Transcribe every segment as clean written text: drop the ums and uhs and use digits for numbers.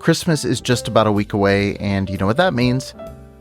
Christmas is just about a week away, and you know what that means?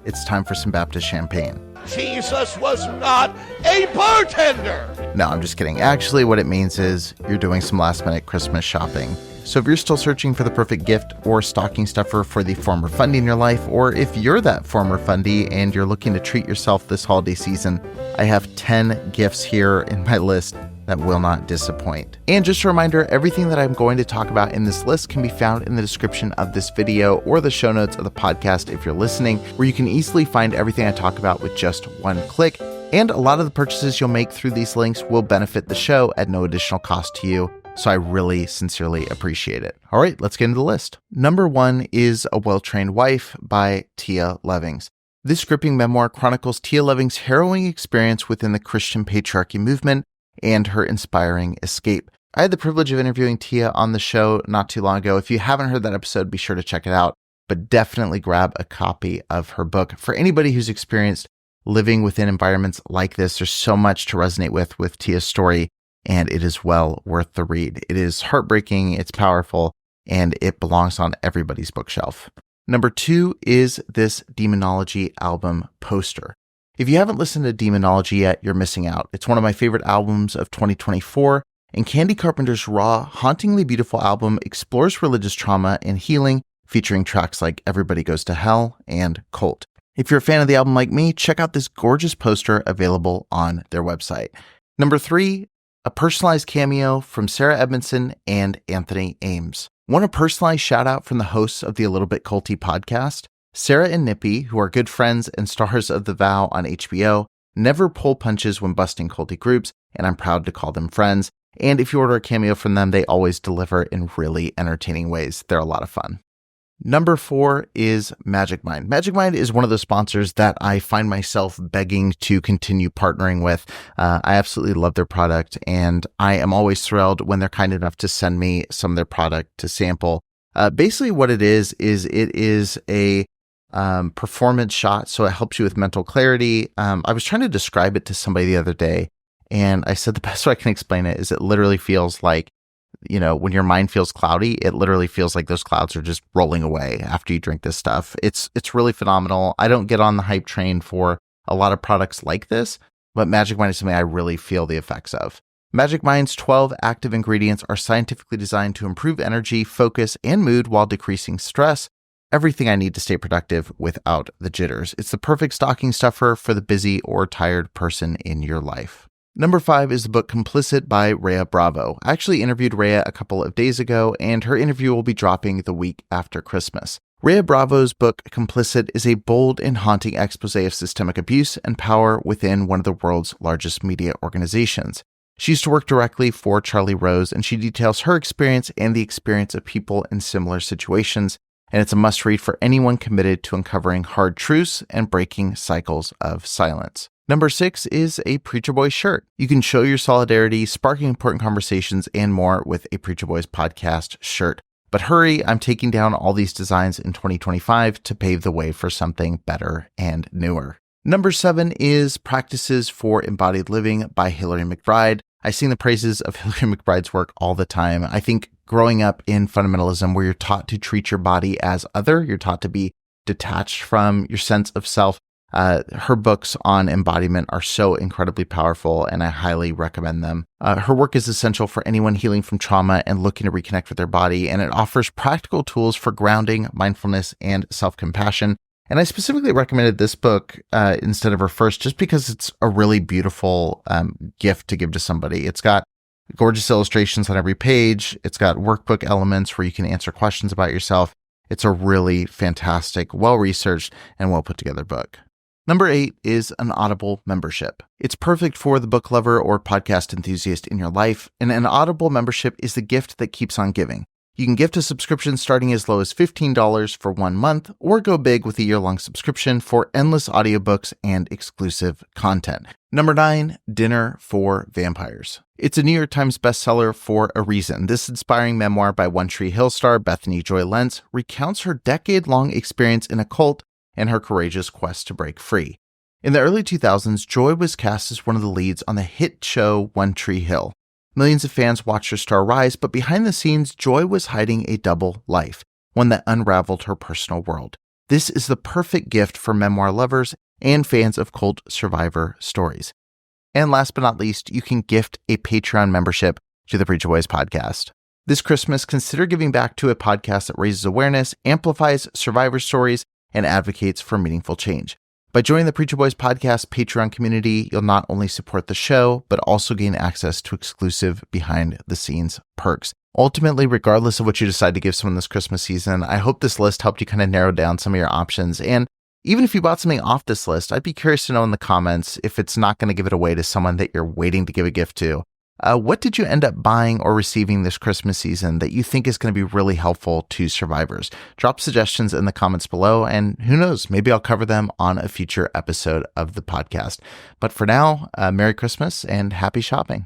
It's time for some Baptist champagne. Jesus was not a bartender! No, I'm just kidding. Actually, what it means is you're doing some last-minute Christmas shopping. So if you're still searching for the perfect gift or stocking stuffer for the former Fundie in your life, or if you're that former Fundie and you're looking to treat yourself this holiday season, I have 10 gifts here in my list that will not disappoint. And just a reminder, everything that I'm going to talk about in this list can be found in the description of this video or the show notes of the podcast if you're listening, where you can easily find everything I talk about with just one click. And a lot of the purchases you'll make through these links will benefit the show at no additional cost to you. So I really sincerely appreciate it. All right, let's get into the list. Number 1 is A Well-Trained Wife by Tia Levings. This gripping memoir chronicles Tia Levings' harrowing experience within the Christian patriarchy movement and her inspiring escape. I had the privilege of interviewing Tia on the show not too long ago. If you haven't heard that episode, be sure to check it out, but definitely grab a copy of her book. For anybody who's experienced living within environments like this, there's so much to resonate with Tia's story, and it is well worth the read. It is heartbreaking, it's powerful, and it belongs on everybody's bookshelf. Number 2 is this Demonology album poster. If you haven't listened to Demonology yet, you're missing out. It's one of my favorite albums of 2024, and Candy Carpenter's raw, hauntingly beautiful album explores religious trauma and healing, featuring tracks like Everybody Goes to Hell and Cult. If you're a fan of the album like me, check out this gorgeous poster available on their website. Number 3, a personalized cameo from Sarah Edmondson and Anthony Ames. Want a personalized shout out from the hosts of the A Little Bit Culty podcast? Sarah and Nippy, who are good friends and stars of The Vow on HBO, never pull punches when busting culty groups, and I'm proud to call them friends. And if you order a cameo from them, they always deliver in really entertaining ways. They're a lot of fun. Number 4 is Magic Mind. Magic Mind is one of the sponsors that I find myself begging to continue partnering with. I absolutely love their product, and I am always thrilled when they're kind enough to send me some of their product to sample. Basically what it is a performance shot, so it helps you with mental clarity. I was trying to describe it to somebody the other day, and I said the best way I can explain it is it literally feels like, you know, when your mind feels cloudy, it literally feels like those clouds are just rolling away after you drink this stuff. It's really phenomenal. I don't get on the hype train for a lot of products like this, but Magic Mind is something I really feel the effects of. Magic Mind's 12 active ingredients are scientifically designed to improve energy, focus, and mood while decreasing stress. Everything I need to stay productive without the jitters. It's the perfect stocking stuffer for the busy or tired person in your life. Number 5 is the book Complicit by Reah Bravo. I actually interviewed Reah a couple of days ago, and her interview will be dropping the week after Christmas. Reah Bravo's book Complicit is a bold and haunting expose of systemic abuse and power within one of the world's largest media organizations. She used to work directly for Charlie Rose, and she details her experience and the experience of people in similar situations, and it's a must-read for anyone committed to uncovering hard truths and breaking cycles of silence. Number 6 is a Preacher Boys shirt. You can show your solidarity, sparking important conversations, and more with a Preacher Boys podcast shirt. But hurry, I'm taking down all these designs in 2025 to pave the way for something better and newer. Number 7 is Practices for Embodied Living by Hillary McBride. I sing the praises of Hillary McBride's work all the time. I think growing up in fundamentalism, where you're taught to treat your body as other, you're taught to be detached from your sense of self, her books on embodiment are so incredibly powerful, and I highly recommend them. Her work is essential for anyone healing from trauma and looking to reconnect with their body, and it offers practical tools for grounding, mindfulness, and self-compassion. And I specifically recommended this book instead of her first, just because it's a really beautiful gift to give to somebody. It's got gorgeous illustrations on every page. It's got workbook elements where you can answer questions about yourself. It's a really fantastic, well-researched, and well-put-together book. Number 8 is an Audible membership. It's perfect for the book lover or podcast enthusiast in your life, and an Audible membership is the gift that keeps on giving. You can gift a subscription starting as low as $15 for 1 month, or go big with a year-long subscription for endless audiobooks and exclusive content. Number 9, Dinner for Vampires. It's a New York Times bestseller for a reason. This inspiring memoir by One Tree Hill star Bethany Joy Lenz recounts her decade-long experience in a cult and her courageous quest to break free. In the early 2000s, Joy was cast as one of the leads on the hit show One Tree Hill. Millions of fans watched her star rise, but behind the scenes, Joy was hiding a double life. one that unraveled her personal world. This is the perfect gift for memoir lovers and fans of cult survivor stories. And last but not least, you can gift a Patreon membership to the Preacher Boys podcast. This Christmas, consider giving back to a podcast that raises awareness, amplifies survivor stories, and advocates for meaningful change. By joining the Preacher Boys podcast Patreon community, you'll not only support the show, but also gain access to exclusive behind-the-scenes perks. Ultimately, regardless of what you decide to give someone this Christmas season, I hope this list helped you kind of narrow down some of your options. And even if you bought something off this list, I'd be curious to know in the comments, if it's not going to give it away to someone that you're waiting to give a gift to, what did you end up buying or receiving this Christmas season that you think is going to be really helpful to survivors? Drop suggestions in the comments below, and who knows, maybe I'll cover them on a future episode of the podcast. But for now, Merry Christmas and happy shopping.